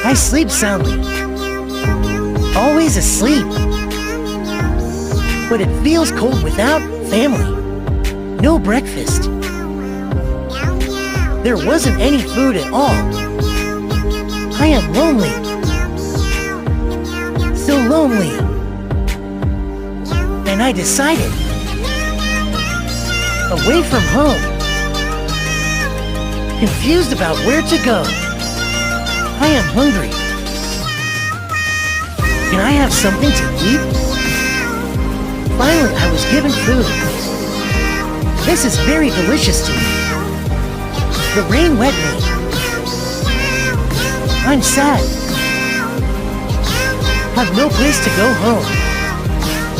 I sleep soundly, always asleep. But it feels cold without family. No breakfast. There wasn't any food at all. I am lonely. So lonely. And I decided, away from home, confused about where to go. I am hungry. Can I have something to eat? Finally, I was given food. This is very delicious to me. The rain wet me. I'm sad. Have no place to go home.